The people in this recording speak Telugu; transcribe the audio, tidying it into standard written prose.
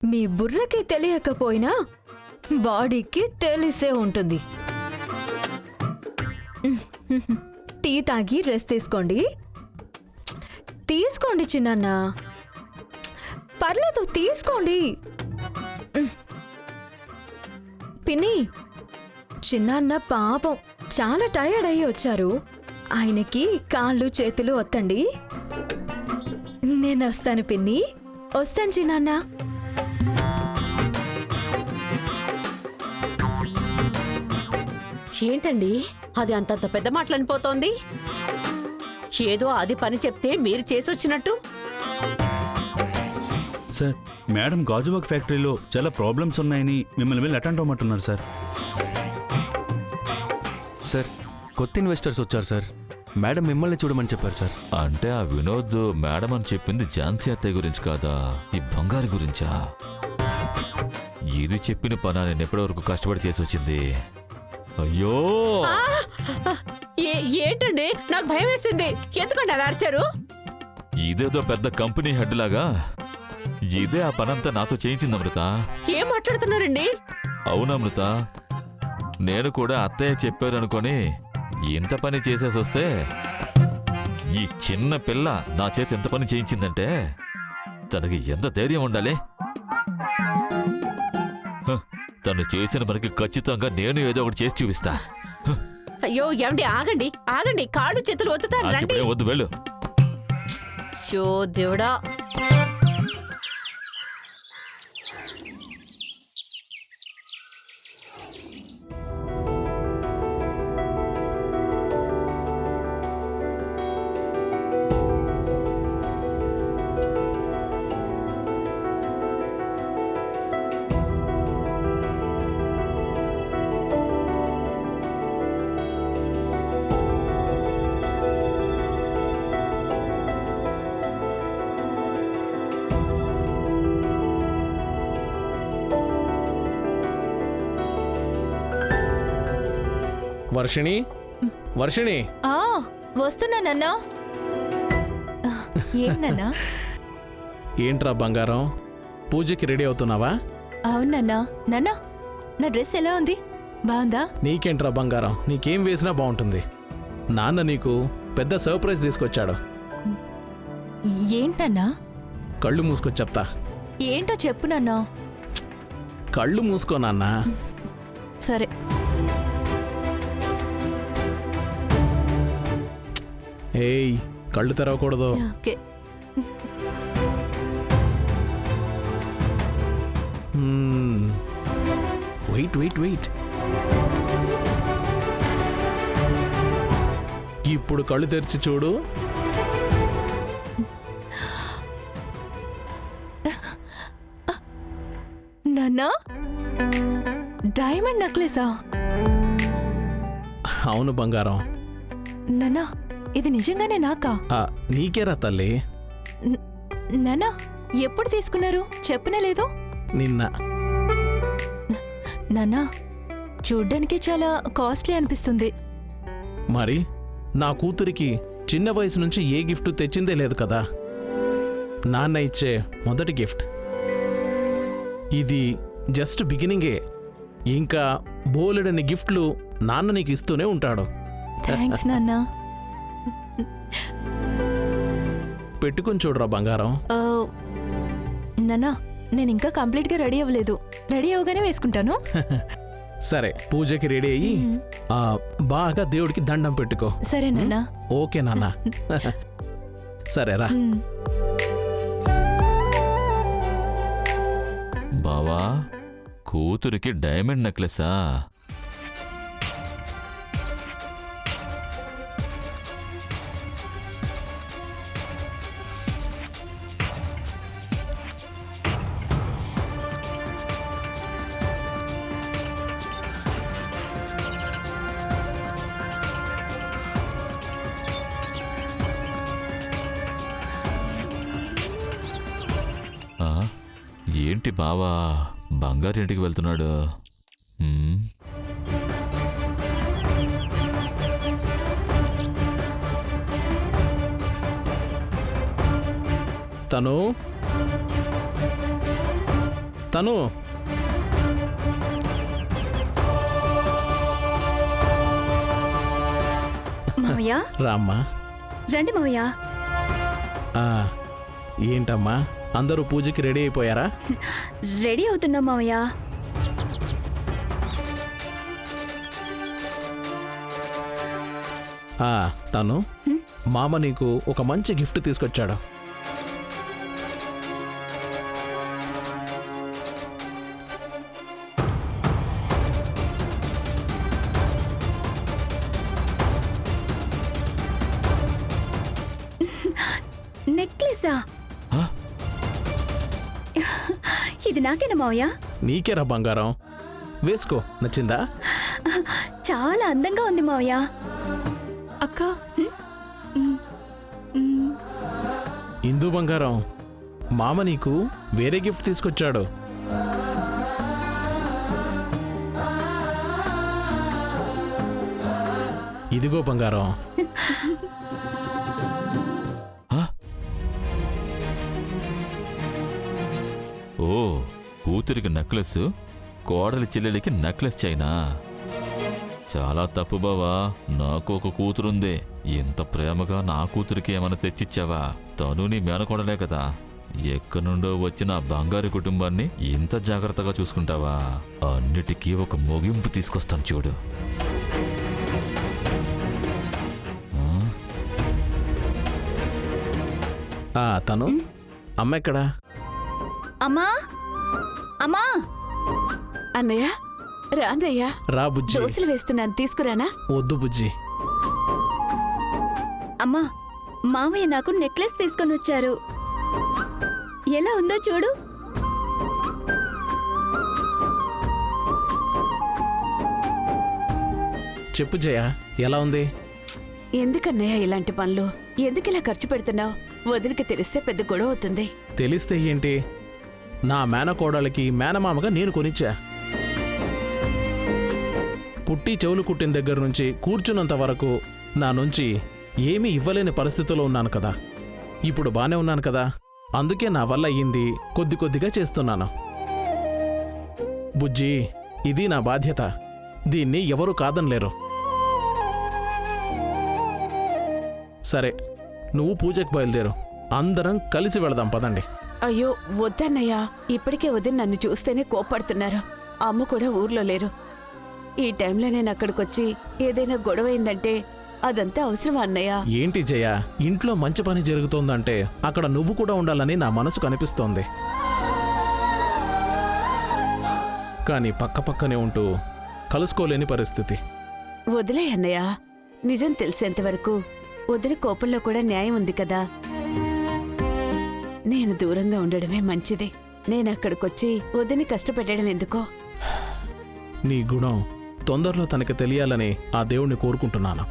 మీ బుర్రకి తెలియకపోయినా బాడీకి తెలిసే ఉంటుంది. టీ తాగి రెస్ట్ తీసుకోండి. తీసుకోండి చిన్నన్న, పర్లేదు తీసుకోండి. పిన్ని, చిన్నన్న పాపం చాలా టైర్డ్ అయ్యి వచ్చారు. ఆయనకి కాళ్ళు చేతులు ఒత్తండి. నేను వస్తాను పిన్ని, వస్తాను చిన్నన్న. ఏంటండి అది అంతంత పెద్ద మాటలనిపోతోంది? ఏదో అది పని చెప్తే మీరు చేసొచ్చినట్టు. సార్, మేడం గాజువాక్ ఫ్యాక్టరీలో చాలా ప్రాబ్లమ్స్ ఉన్నాయని మిమ్మల్ని వెళ్ళి అటెండ్ అవ్వమంటున్నారు సార్. సార్, కొత్త ఇన్వెస్టర్స్ వచ్చారు సార్. మేడం మిమ్మల్ని చూడమని చెప్పారు సార్. అంటే ఆ వినోద్ మేడం అని చెప్పింది ఝాన్సీ అత్తయ్య గురించి కాదా, ఈ బంగారు గురించా? ఇది చెప్పిన పని నేను ఎప్పటివరకు కష్టపడి చేసి వచ్చింది. అయ్యో, ఏంటండి నాకు భయం వేసింది. ఎందుకంటే అలా అరిచారు? ఇదేదో పెద్ద కంపెనీ హెడ్ లాగా ఇదే ఆ పనంతా నాతో చేయించింది అమృత. ఏం మాట్లాడుతున్నారండి? అవును అమృత, నేను కూడా అత్తయ్య చెప్పారనుకొని ఇంత పని చేసేసి వస్తే ఈ చిన్న పిల్ల నా చేతి ఎంత పని చేయించిందంటే తనకి ఎంత ధైర్యం ఉండాలి. తను చేసిన పనికి ఖచ్చితంగా నేను ఏదో ఒకటి చేసి చూపిస్తా. అయ్యో ఏమండి, ఆగండి ఆగండి, కాళ్ళు చేతులు వద్దుతాను రండి. వద్దు, వెళ్ళు. షో దేవుడా. వర్షిణి, వర్షిణి. వస్తున్నానన్నా. ఏంటన్నా? ఏంట్రా బంగారం, పూజకి రెడీ అవుతున్నావా? అవునన్నా. నాన్నా, నా డ్రెస్ ఎలా ఉంది? బాగుందా? నీకేంట్రా బంగారం, నీకేం వేసినా బాగుంటుంది. నాన్న నీకు పెద్ద సర్ప్రైజ్ తీసుకొచ్చాడు. ఏంటన్నా? కళ్ళు మూసుకొని చెప్తా. ఏంటో చెప్పు నాన్నా. కళ్ళు మూసుకో నాన్న. సరే. ఏయ్, కళ్ళు తెరవకూడదు. ఓకే. Wait wait wait. ఇప్పుడు కళ్ళు తెరిచి చూడు. నాన్నా, డైమండ్ నెక్లెసా? అవును బంగారం. నాన్నా, ఇది నిజంగానే నాకా? నీకేరా తల్లి. నాన్నా, ఎప్పుడు తీసుకున్నారు? చెప్పనే లేదు. నిన్న. నాన్నా, చూడ్డానికి చాలా కాస్ట్లీ అనిపిస్తుంది. మరి నా కూతురికి చిన్న వయసు నుంచి ఏ గిఫ్ట్ తెచ్చిందే లేదు కదా. నాన్న ఇచ్చే మొదటి గిఫ్ట్ ఇది. జస్ట్ బిగినింగే. ఇంకా బోలెడని గిఫ్ట్లు నాన్న నీకు ఇస్తూనే ఉంటాడు. థ్యాంక్స్ నాన్నా. పెట్టుకుని చూడరా బంగారం. నాన్నా, నేను ఇంకా కంప్లీట్గా రెడీ అవ్వలేదు. రెడీ అవగానే వేసుకుంటాను. సరే, పూజకి రెడీ అయ్యి బాగా దేవుడికి దండం పెట్టుకో. సరే నాన్నా. ఓకే నాన్న. సరేరా. బావా, కూతురికి డైమండ్ నెక్లెసా? ఏంటి బావా బంగారింటికి వెళ్తున్నాడు? తను తను మావయ్య రామ్మా. రండి మావయ్య. ఆ, ఏంటమ్మా అందరూ పూజకి రెడీ అయిపోయారా? రెడీ అవుతున్నాం మావయ్య. ఆ, తను మామ నీకు ఒక మంచి గిఫ్ట్ తీసుకొచ్చాడు. నెక్లెసా? ఆ? ఇది నాకేనా మావయ్య? నీకేరా బంగారం, వేసుకో. నచ్చిందా? చాలా అందంగా ఉంది మావయ్య. అక్క ఇందు బంగారం, మామ నీకు వేరే గిఫ్ట్ తీసుకొచ్చాడు. ఇదిగో బంగారం. ఆ? ఓ, కూతురికి నెక్లెస్, కోడలి చెల్లెలికి నెక్లెస్ చైనా. చాలా తప్పు బావా, నాకు ఒక కూతురుంది. ఇంత ప్రేమగా నా కూతురికి ఏమైనా తెచ్చిచ్చావా? తను నీ మేనకోడలే కదా. ఎక్కడి నుండో వచ్చిన ఆ బంగారు కుటుంబాన్ని ఇంత జాగ్రత్తగా చూసుకుంటావా? అన్నిటికీ ఒక ముగింపు తీసుకొస్తాను చూడు. ఆ, తను అమ్మ ఎక్కడా? అమ్మా అమ్మా. అన్నయ్య రానయ్యా, రా బుజ్జి. దోశలు వేస్తున్నాను, తీసుకురానా? వద్దు బుజ్జి. అమ్మా, మావయ్య నాకు నెక్లెస్ తీసుకొని వచ్చారు. ఎలా ఉందో చూడు. చెప్పు జయ, ఎలా ఉంది? ఎందుకన్నయ్య ఇలాంటి పనులు? ఎందుకు ఇలా ఖర్చు పెడుతున్నావు? వదిలికి తెలిస్తే పెద్ద గొడవ అవుతుంది. తెలిస్తే ఏంటి, నా మేనకోడలికి మేనమామగా నేను కొనిచ్చా. పుట్టి చెవులు కుట్టిన దగ్గర నుంచి కూర్చున్నంత వరకు నా నుంచి ఏమీ ఇవ్వలేని పరిస్థితిలో ఉన్నాను కదా. ఇప్పుడు బానే ఉన్నాను కదా, అందుకే నా వల్ల అయ్యింది కొద్ది కొద్దిగా చేస్తున్నాను. బుజ్జి, ఇది నా బాధ్యత, దీన్ని ఎవరూ కాదనలేరు. సరే, నువ్వు పూజకు బయలుదేరు, అందరం కలిసి వెళదాం పదండి. అయ్యో వద్దన్నయ్య, ఇప్పటికే వదిన నన్ను చూస్తేనే కోప్పడుతున్నారు. అమ్మ కూడా ఊర్లో లేరు. ఈ టైంలో నేను అక్కడికొచ్చి ఏదైనా గొడవైందంటే అదంతా అవసరమా అన్నయ్య? ఏంటి జయ, ఇంట్లో మంచి పని జరుగుతోందంటే అక్కడ నువ్వు కూడా ఉండాలని నా మనసు కనిపిస్తోంది. కానీ పక్కపక్కనే ఉంటూ కలుసుకోలేని పరిస్థితి. వదిలే అన్నయ్య, నిజం తెలిసేంతవరకు వదిన కోపంలో కూడా న్యాయం ఉంది కదా. నేను దూరంగా ఉండడమే మంచిది. నేను అక్కడికొచ్చి వదిని కష్టపెట్టడం ఎందుకో. నీ గుణం తొందరలో తనకి తెలియాలని ఆ దేవుణ్ణి కోరుకుంటున్నాను.